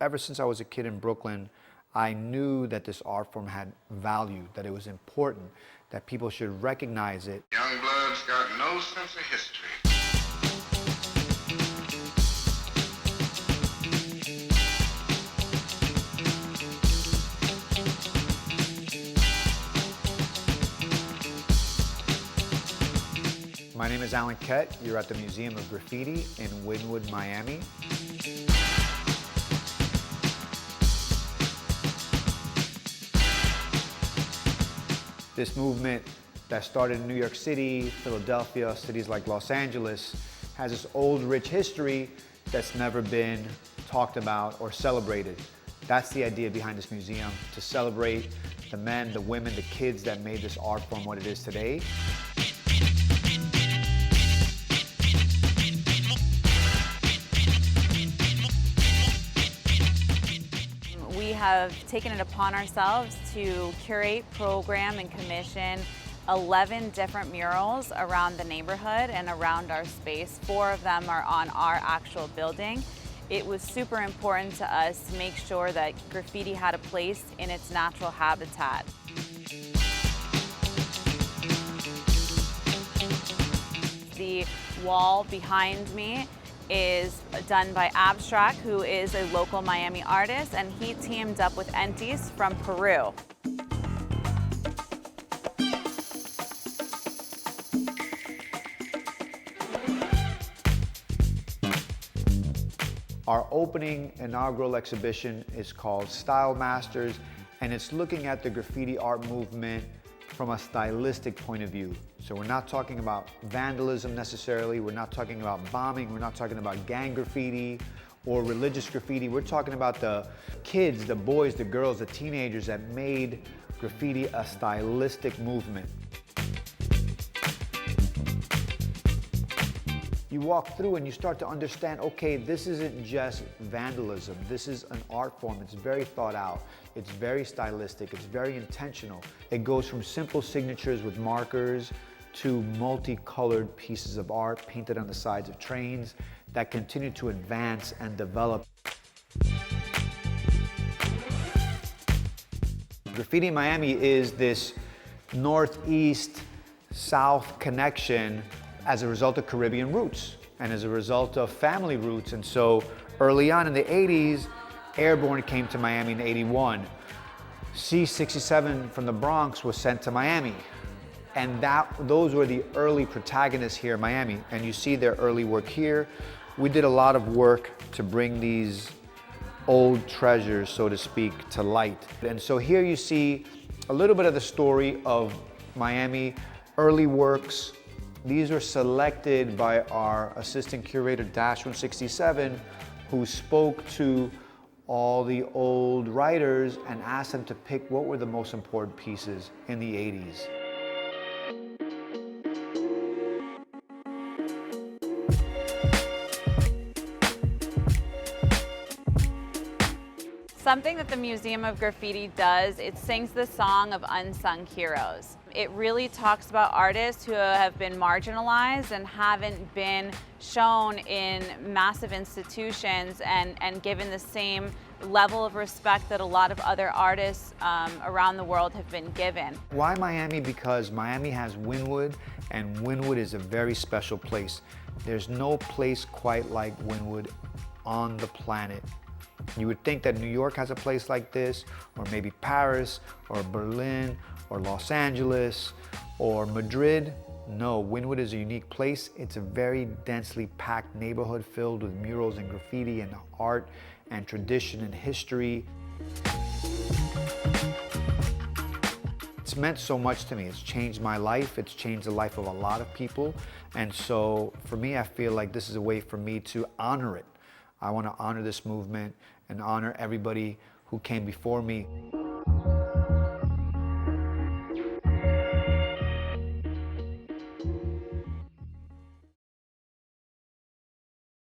Ever since I was a kid in Brooklyn, I knew that this art form had value, that it was important, that people should recognize it. Young blood's got no sense of history. My name is Alan Kett. You're at the Museum of Graffiti in Wynwood, Miami. This movement that started in New York City, Philadelphia, cities like Los Angeles, has this old, rich history that's never been talked about or celebrated. That's the idea behind this museum, to celebrate the men, the women, the kids that made this art form what it is today. We have taken it upon ourselves to curate, program, and commission 11 different murals around the neighborhood and around our space. 4 of them are on our actual building. It was super important to us to make sure that graffiti had a place in its natural habitat. The wall behind me is done by Abstract, who is a local Miami artist, and he teamed up with Entis from Peru. Our opening inaugural exhibition is called Style Masters, and it's looking at the graffiti art movement from a stylistic point of view. So we're not talking about vandalism necessarily, we're not talking about bombing, we're not talking about gang graffiti or religious graffiti. We're talking about the kids, the boys, the girls, the teenagers that made graffiti a stylistic movement. You walk through and you start to understand, okay, this isn't just vandalism. This is an art form. It's very thought out. It's very stylistic. It's very intentional. It goes from simple signatures with markers to multicolored pieces of art painted on the sides of trains that continue to advance and develop. Graffiti in Miami is this northeast-south connection as a result of Caribbean roots and as a result of family roots. And so early on in the 80s, Airborne came to Miami in 81. C-67 from the Bronx was sent to Miami. And those were the early protagonists here in Miami. And you see their early work here. We did a lot of work to bring these old treasures, so to speak, to light. And so here you see a little bit of the story of Miami early works. These were selected by our assistant curator, Dash167, who spoke to all the old writers and asked them to pick what were the most important pieces in the 80s. Something that the Museum of Graffiti does, it sings the song of unsung heroes. It really talks about artists who have been marginalized and haven't been shown in massive institutions and given the same level of respect that a lot of other artists around the world have been given. Why Miami? Because Miami has Wynwood, and Wynwood is a very special place. There's no place quite like Wynwood on the planet. You would think that New York has a place like this, or maybe Paris, or Berlin, or Los Angeles, or Madrid. No, Wynwood is a unique place. It's a very densely packed neighborhood filled with murals and graffiti and art and tradition and history. It's meant so much to me. It's changed my life. It's changed the life of a lot of people. And so for me, I feel like this is a way for me to honor it. I want to honor this movement and honor everybody who came before me.